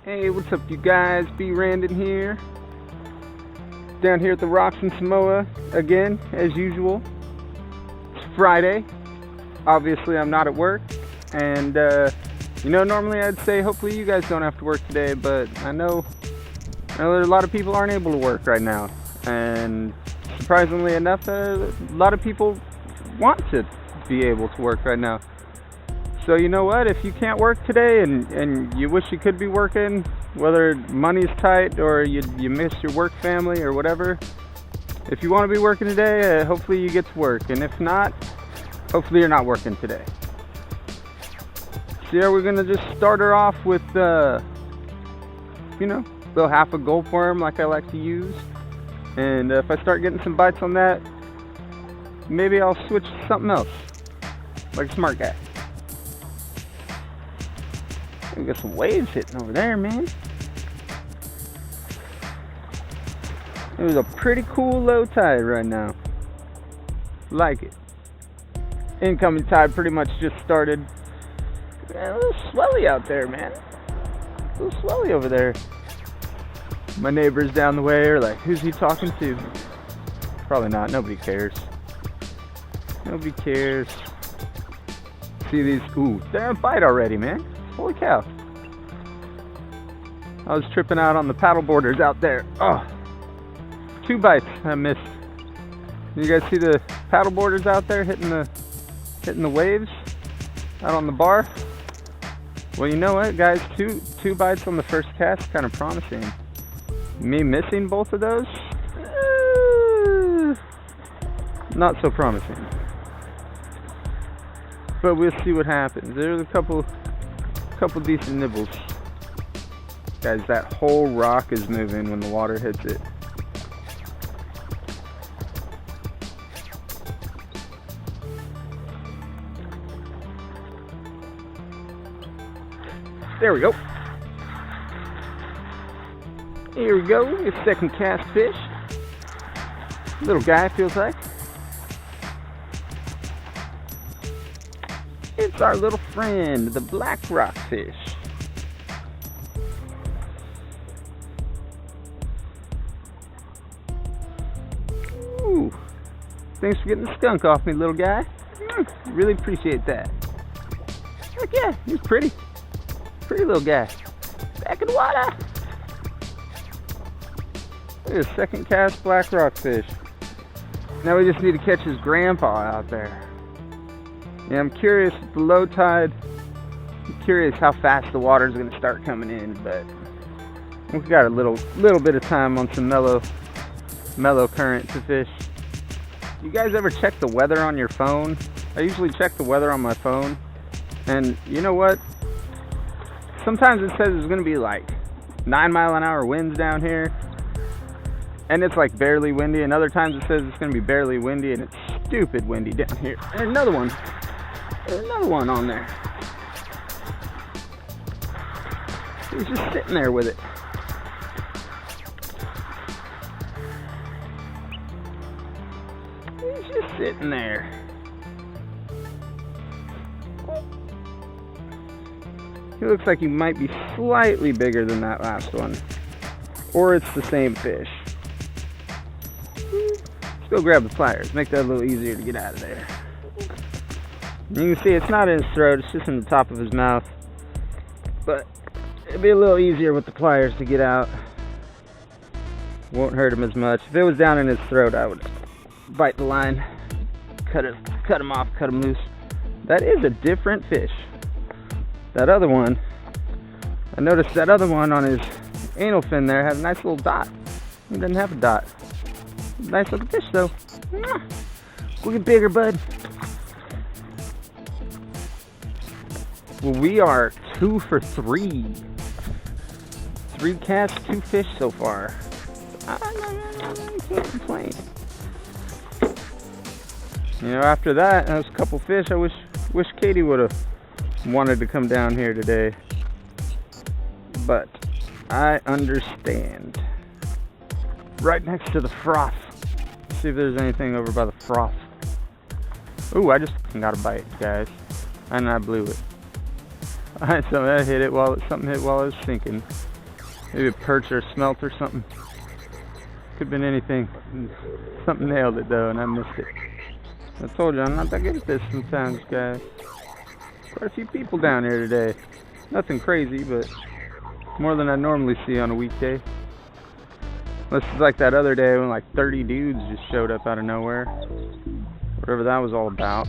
Hey, what's up, you guys? B. Randon here. Down here at the Rocks in Samoa again, as usual. It's Friday. Obviously, I'm not at work. And, normally I'd say hopefully you guys don't have to work today, but I know a lot of people aren't able to work right now. And surprisingly enough, a lot of people want to be able to work right now. So you know what, if you can't work today and you wish you could be working, whether money's tight or you miss your work family or whatever, if you want to be working today, hopefully you get to work. And if not, hopefully you're not working today. So yeah, we're going to just start her off with, little half a gulp worm like I like to use. And if I start getting some bites on that, maybe I'll switch to something else, like a smart guy. We got some waves hitting over there, man. It was a pretty cool low tide right now. Like it. Incoming tide pretty much just started. Man, a little swelly out there, man. A little swelly over there. My neighbors down the way are like, who's he talking to? Probably not. Nobody cares. Nobody cares. See these? Ooh, they're on bite already, man. Holy cow. I was tripping out on the paddle boarders out there. Oh, 2 bites I missed. You guys see the paddle boarders out there hitting the waves out on the bar? Well, you know what, guys? Two bites on the first cast, kind of promising. Me missing both of those? Not so promising. But we'll see what happens. There's a couple decent nibbles. Guys, that whole rock is moving when the water hits it. There we go. Here we go. Your second cast fish. Little guy, feels like. It's our little friend, the black rockfish. Ooh. Thanks for getting the skunk off me, little guy. Really appreciate that. Heck yeah, he's pretty. Pretty little guy. Back in the water. Look at his second cast black rockfish. Now we just need to catch his grandpa out there. Yeah, I'm curious with the low tide. I'm curious how fast the water's going to start coming in, but we've got a little bit of time on some mellow current to fish. You guys ever check the weather on your phone? I usually check the weather on my phone, and you know what? Sometimes it says it's going to be like 9-mile-an-hour winds down here, and it's like barely windy, and other times it says it's going to be barely windy, and it's stupid windy down here. There's another one on there. He's just sitting there with it. He's just sitting there. He looks like he might be slightly bigger than that last one. Or it's the same fish. Let's go grab the pliers. Make that a little easier to get out of there. You can see it's not in his throat, it's just in the top of his mouth. But it'll be a little easier with the pliers to get out. Won't hurt him as much. If it was down in his throat, I would bite the line, cut him off, cut him loose. That is a different fish. That other one, I noticed that other one on his anal fin there had a nice little dot. He doesn't have a dot. Nice looking fish though. Go get bigger, bud. Well, we are 2 for 3. 3 casts, 2 fish so far. I can't complain. After that was a couple fish. I wish Katie would have wanted to come down here today, but I understand. Right next to the froth. Let's see if there's anything over by the froth. Ooh, I just got a bite, guys, and I blew it. Alright, so I hit it something hit while I was sinking. Maybe a perch or a smelt or something. Could have been anything. Something nailed it though, and I missed it. I told you, I'm not that good at this sometimes, guys. Quite a few people down here today. Nothing crazy, but more than I normally see on a weekday. This is like that other day when like 30 dudes just showed up out of nowhere. Whatever that was all about.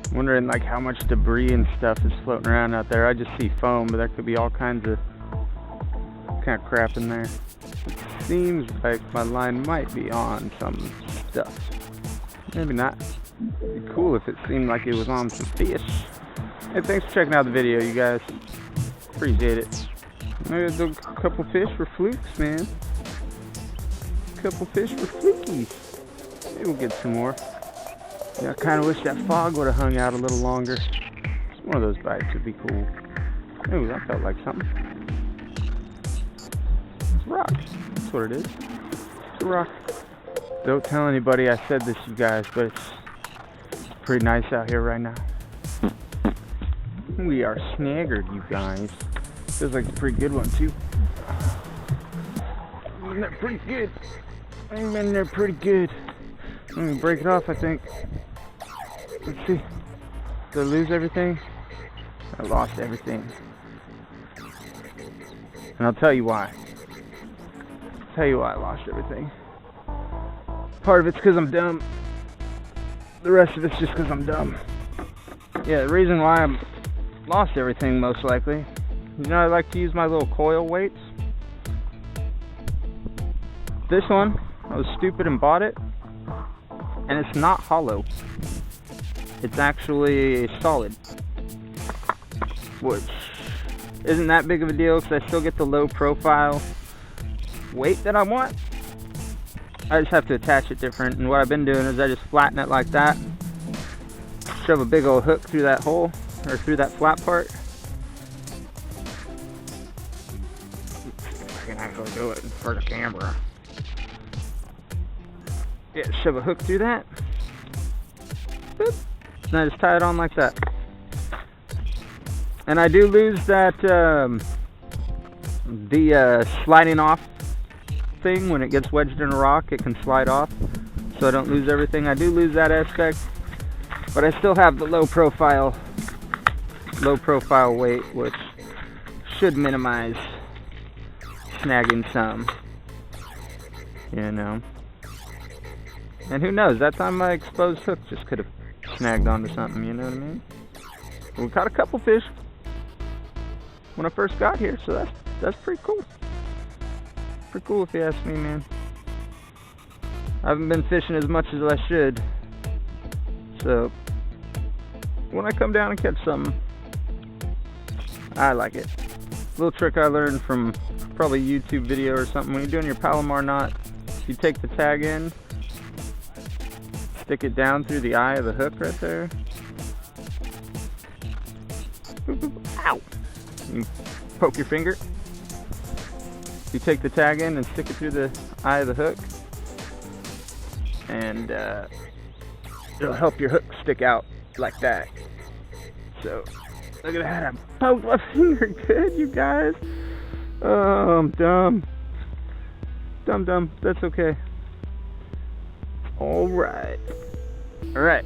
I'm wondering like how much debris and stuff is floating around out there. I just see foam, but there could be all kinds of crap in there. It seems like my line might be on some stuff. Maybe not. It'd be cool if it seemed like it was on some fish. Hey, thanks for checking out the video, you guys. Appreciate it. Maybe a couple fish for flukes, man. Couple fish for flukies. Maybe we'll get some more. Yeah, I kind of wish that fog would have hung out a little longer. One of those bites would be cool. Ooh, that felt like something. It's a rock. That's what it is. It's a rock. Don't tell anybody I said this, you guys, but it's pretty nice out here right now. We are snaggered, you guys. Feels like a pretty good one, too. They're pretty good. Man, they're pretty good. Let me break it off, I think. Let's see. Did I lose everything? I lost everything. And I'll tell you why. I'll tell you why I lost everything. Part of it's because I'm dumb. The rest of it's just because I'm dumb. Yeah, the reason why I lost everything, most likely. You know, I like to use my little coil weights. This one, I was stupid and bought it, and it's not hollow. It's actually solid, which isn't that big of a deal because I still get the low profile weight that I want. I just have to attach it different, and what I've been doing is I just flatten it like that, shove a big old hook through that hole, or through that flat part. I can actually do it for the camera. Yeah, shove a hook through that. Boop. And I just tie it on like that. And I do lose that, the sliding off thing. When it gets wedged in a rock, it can slide off. So I don't lose everything. I do lose that aspect. But I still have the low profile weight, which should minimize snagging some. You know. And who knows, that time my exposed hook just could have snagged onto something, you know what I mean? We caught a couple fish when I first got here, so that's pretty cool. Pretty cool if you ask me, man. I haven't been fishing as much as I should. So, when I come down and catch something, I like it. Little trick I learned from probably a YouTube video or something. When you're doing your Palomar knot, you take the tag in, stick it down through the eye of the hook right there. Ow! You poke your finger. You take the tag in and stick it through the eye of the hook. And it'll help your hook stick out like that. So, look at that. I poked my finger good, you guys. Oh, I'm dumb. Dumb. That's okay. Alright. Alright.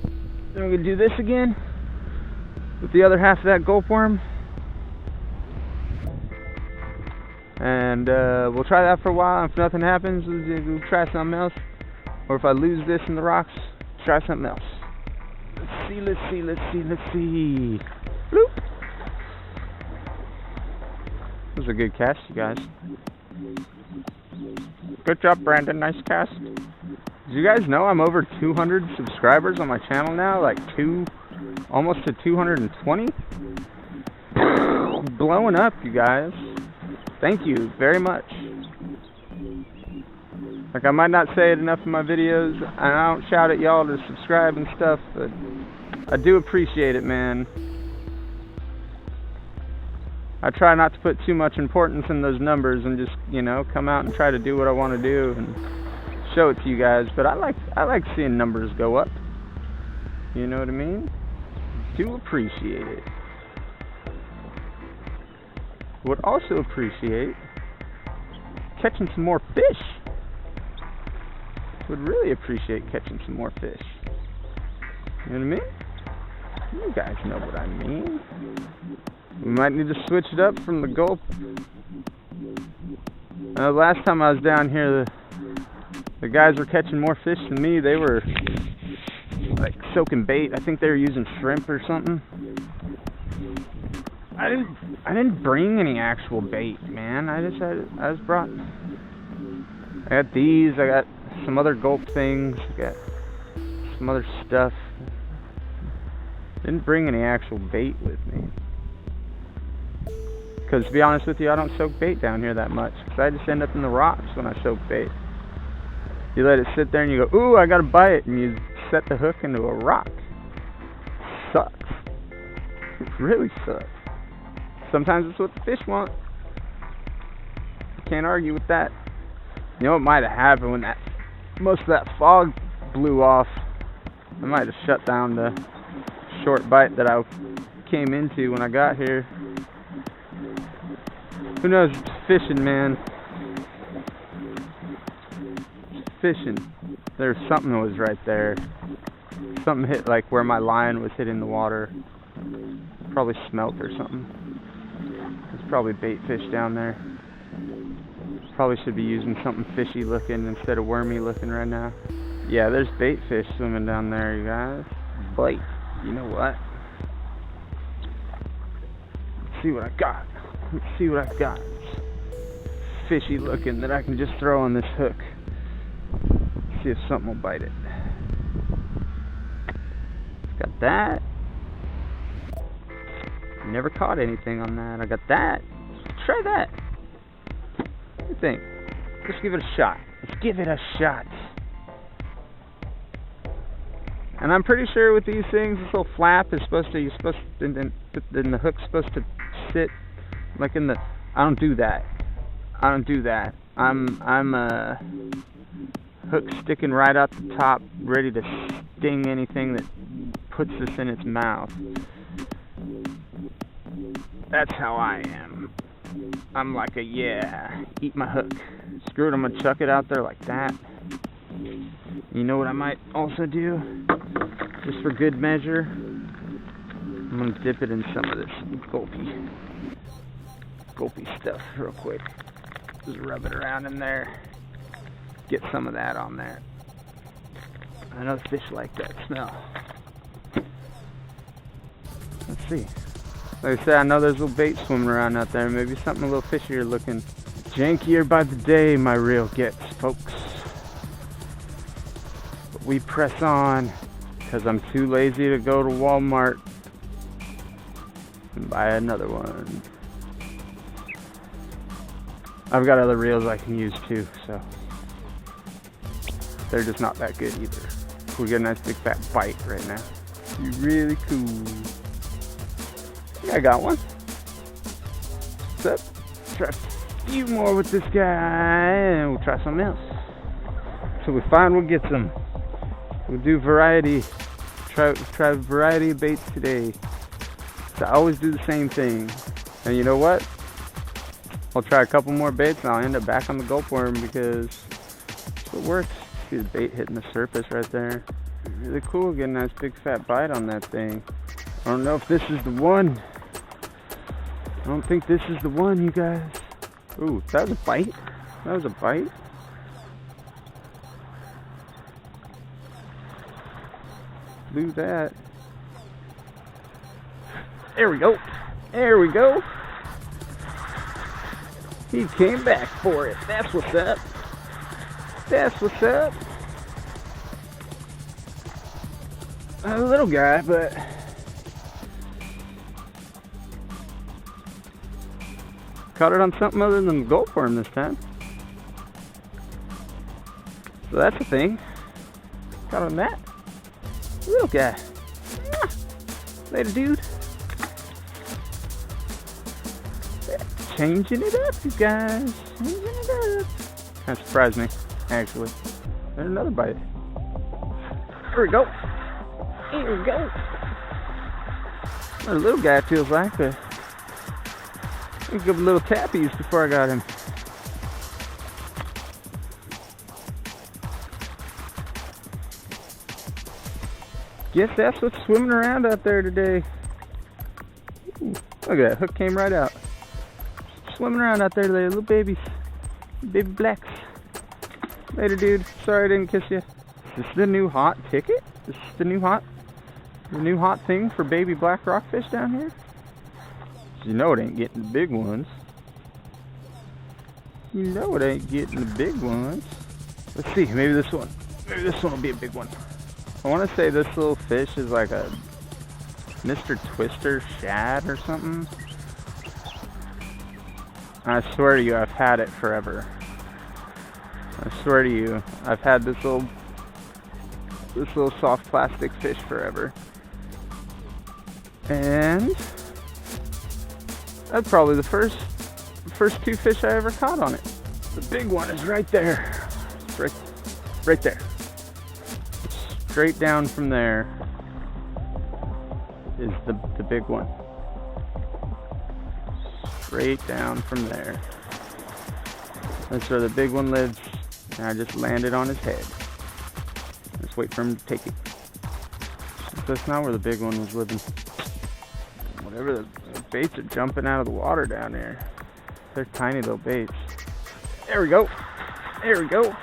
Then we're going to do this again with the other half of that gulp worm. And we'll try that for a while. If nothing happens, we'll try something else. Or if I lose this in the rocks, try something else. Let's see. Bloop. That was a good cast, you guys. Good job, Brandon. Nice cast. Did you guys know I'm over 200 subscribers on my channel now? Like almost to 220? Blowing up, you guys. Thank you very much. Like, I might not say it enough in my videos, and I don't shout at y'all to subscribe and stuff, but I do appreciate it, man. I try not to put too much importance in those numbers and just, you know, come out and try to do what I want to do and show it to you guys. But I like seeing numbers go up. You know what I mean? Do appreciate it. Would also appreciate catching some more fish. Would really appreciate catching some more fish. You know what I mean? You guys know what I mean. We might need to switch it up from the gulp. Last time I was down here, the guys were catching more fish than me. They were like soaking bait. I think they were using shrimp or something. I didn't bring any actual bait, man. I got these. I got some other gulp things. I got some other stuff. Didn't bring any actual bait with me. Because to be honest with you, I don't soak bait down here that much. Because I just end up in the rocks when I soak bait. You let it sit there and you go, ooh, I got to bite. And you set the hook into a rock. Sucks. It really sucks. Sometimes it's what the fish want. Can't argue with that. You know what might have happened when most of that fog blew off? I might have shut down the short bite that I came into when I got here. Who knows? It's fishing, man. It's fishing. There's something that was right there. Something hit like where my line was hitting the water. Probably smelt or something. There's probably bait fish down there. Probably should be using something fishy looking instead of wormy looking right now. Yeah, there's bait fish swimming down there, you guys. Bite. You know what? Let's see what I got. Let's see what I got. Fishy looking that I can just throw on this hook. See if something will bite it. Got that. Never caught anything on that. I got that. Let's try that. What do you think? Let's give it a shot. Let's give it a shot. And I'm pretty sure with these things, this little flap is supposed to, then the hook's supposed to sit like in the, I don't do that. I'm a hook sticking right out the top, ready to sting anything that puts this in its mouth. That's how I am. I'm like eat my hook. Screw it, I'm gonna chuck it out there like that. You know what I might also do? Just for good measure, I'm gonna dip it in some of this gulpy stuff real quick. Just rub it around in there. Get some of that on there. I know fish like that smell. Let's see. Like I said, I know there's little bait swimming around out there. Maybe something a little fishier looking. Jankier by the day, my reel gets, folks. But we press on, because I'm too lazy to go to Walmart and buy another one. I've got other reels I can use too, so they're just not that good either. We get a nice big fat bite right now. Be really cool. Yeah, I got one. What's up? Try a few more with this guy, and we'll try something else. So we find we'll get some. We'll do variety. Try a variety of baits today. So I always do the same thing. And you know what? I'll try a couple more baits and I'll end up back on the gulp worm because it works. See the bait hitting the surface right there. Really cool, getting a nice big fat bite on that thing. I don't know if this is the one. I don't think this is the one, you guys. Ooh, that was a bite? That was a bite? Do that. There we go. There we go. He came back for it. That's what's up. That's what's up. A little guy, but caught it on something other than the gulp worm this time. So that's a thing. Caught on that. Little guy. Later, dude. Changing it up, you guys. Changing it up. That surprised me, actually. There's another bite. Here we go. Here we go. What a little guy feels like, but I give a little tappies before I got him. Guess that's what's swimming around out there today. Ooh, look at that, hook came right out. Swimming around out there today, little babies. Baby blacks. Later, dude. Sorry I didn't kiss you. Is this the new hot ticket? Is this the new hot thing for baby black rockfish down here? You know it ain't getting the big ones. You know it ain't getting the big ones. Let's see, maybe this one will be a big one. I want to say this little fish is like a Mr. Twister shad or something. I swear to you, I've had it forever. I swear to you, I've had this little soft plastic fish forever. And that's probably the first two fish I ever caught on it. The big one is right there. It's right there. Straight down from there is the big one. Straight down from there. That's where the big one lives. And I just landed on his head. Just wait for him to take it. That's not where the big one was living. Whatever, the baits are jumping out of the water down there. They're tiny little baits. There we go. There we go.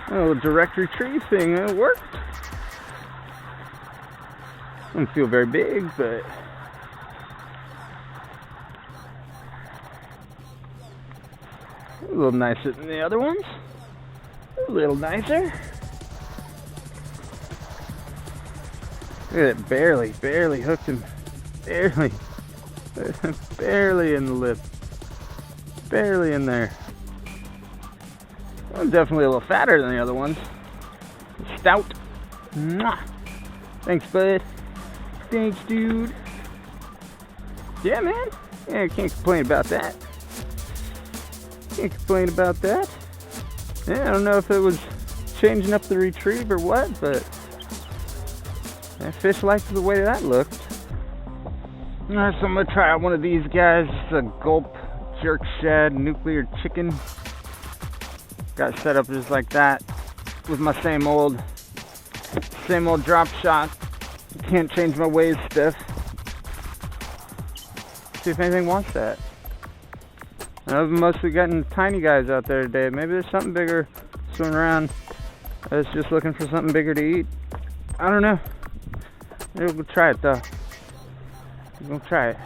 A little direct retrieve thing. It worked. Doesn't feel very big, but a little nicer than the other ones. A little nicer. Look at it, barely hooked him. Barely in the lip. Barely in there. I'm definitely a little fatter than the other ones. Stout. Mwah. Thanks, bud. Thanks, dude. Yeah, man. Yeah, can't complain about that. Can't complain about that. Yeah, I don't know if it was changing up the retrieve or what, but that fish liked the way that looked. Alright, so I'm gonna try out one of these guys. It's a gulp jerk shad nuclear chicken. Got set up just like that with my same old drop shot. Can't change my ways stiff. See if anything wants that. I've mostly gotten tiny guys out there today. Maybe there's something bigger swimming around that's just looking for something bigger to eat. I don't know. Maybe we'll try it though. We'll try it.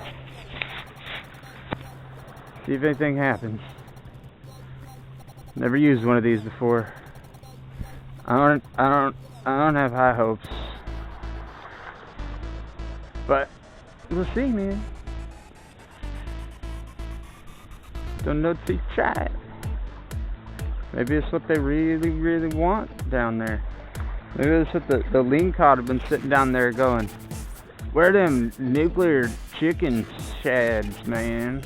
See if anything happens. Never used one of these before. I don't have high hopes. But we'll see, man. Don't know till you try it. Maybe it's what they really, really want down there. Maybe it's what the lean cod have been sitting down there going, where them nuclear chicken shads, man?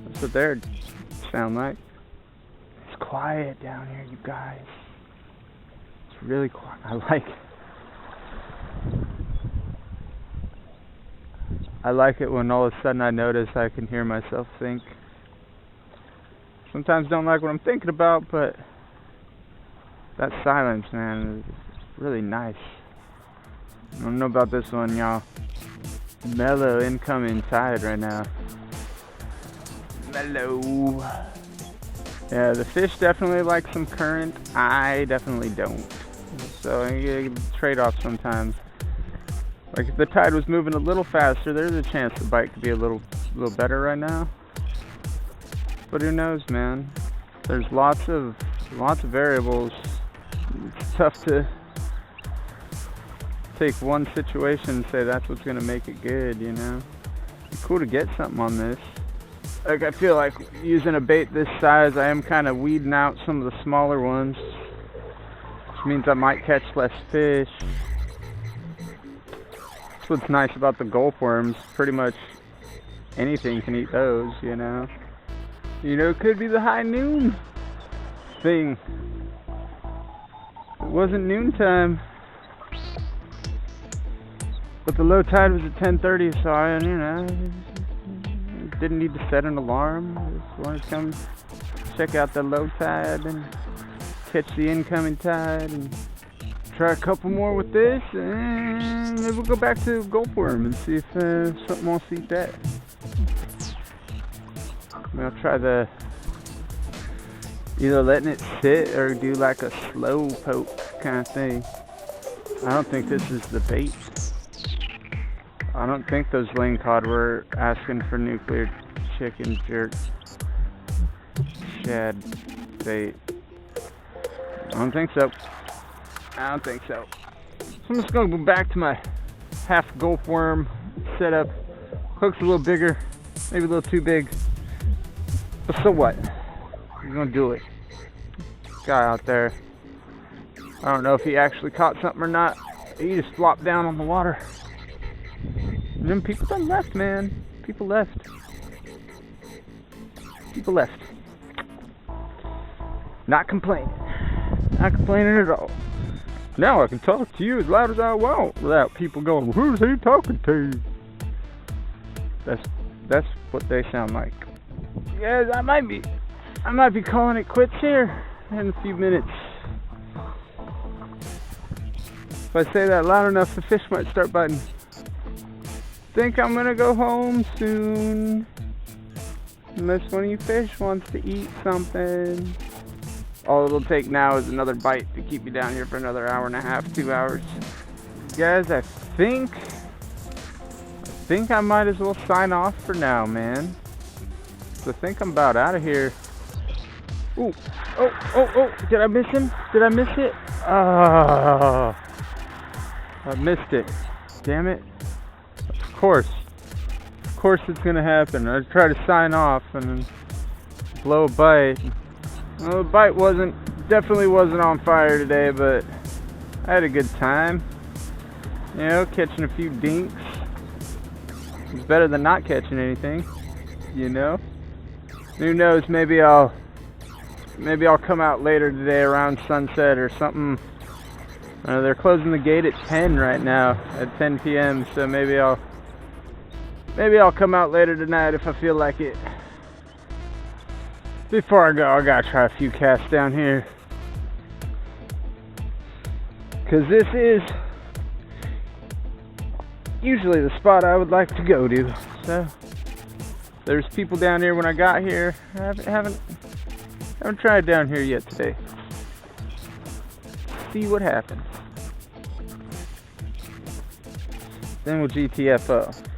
That's what they sound like. It's quiet down here, you guys. It's really quiet. I like it when all of a sudden I notice I can hear myself think. Sometimes don't like what I'm thinking about, but that silence, man, is really nice. I don't know about this one, y'all. Mellow incoming tide right now. Mellow. Yeah, the fish definitely like some current. I definitely don't. So you get a trade-off sometimes. Like if the tide was moving a little faster, there's a chance the bite could be a little better right now. But who knows, man? There's lots of variables. It's tough to take one situation and say that's what's gonna make it good, you know? It's cool to get something on this. Like I feel like using a bait this size, I am kind of weeding out some of the smaller ones, which means I might catch less fish. That's what's nice about the gulp worms. Pretty much anything can eat those, you know? You know, it could be the high noon thing. It wasn't noontime, but the low tide was at 10:30, so I, you know, didn't need to set an alarm. I just wanted to come check out the low tide and catch the incoming tide and try a couple more with this, and maybe we'll go back to Goldworm and see if something wants to eat that. Maybe I'll try either letting it sit or do like a slow poke kind of thing. I don't think this is the bait. I don't think those lane cod were asking for nuclear chicken jerk shad bait. I don't think so. I don't think so. So I'm just gonna go back to my half gulp worm setup. Hook's a little bigger, maybe a little too big. But so what? We're gonna do it. Guy out there. I don't know if he actually caught something or not. He just flopped down on the water. And then people done left, man. People left. People left. Not complaining. Not complaining at all. Now I can talk to you as loud as I want without people going, who's he talking to? That's what they sound like. Yes, I might be calling it quits here in a few minutes. If I say that loud enough, the fish might start biting. Think I'm gonna go home soon. Unless one of you fish wants to eat something. All it'll take now is another bite to keep me down here for another hour and a half, 2 hours. Guys, I think I might as well sign off for now, man. So I think I'm about out of here. Ooh, oh, did I miss him? Did I miss it? Oh, I missed it. Damn it. Of course it's gonna happen. I try to sign off and then blow a bite. Well, the bite definitely wasn't on fire today, but I had a good time. You know, catching a few dinks. It's better than not catching anything, you know? Who knows, maybe I'll come out later today around sunset or something. They're closing the gate at 10 right now, at 10 p.m. So maybe I'll come out later tonight if I feel like it. Before I go, I gotta try a few casts down here, cause this is usually the spot I would like to go to. So there's people down here when I got here. I haven't tried down here yet today. See what happens. Then we'll GTFO.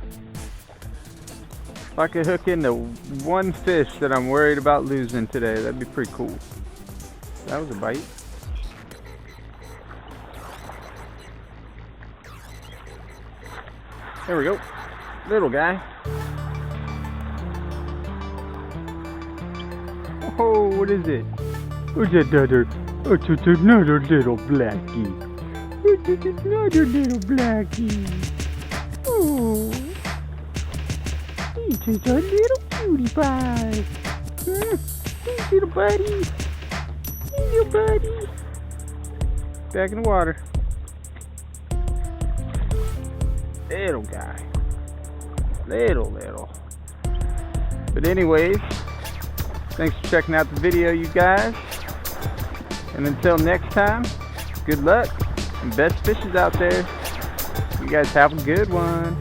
If I could hook into one fish that I'm worried about losing today, that'd be pretty cool. That was a bite. There we go. Little guy. Oh, what is it? It's another little blackie. It's another little blackie. Oh. He's just a little cutie pie. He's little buddy. He's your buddy. Back in the water. Little guy. Little. But anyways, thanks for checking out the video, you guys. And until next time, good luck and best fishes out there. You guys have a good one.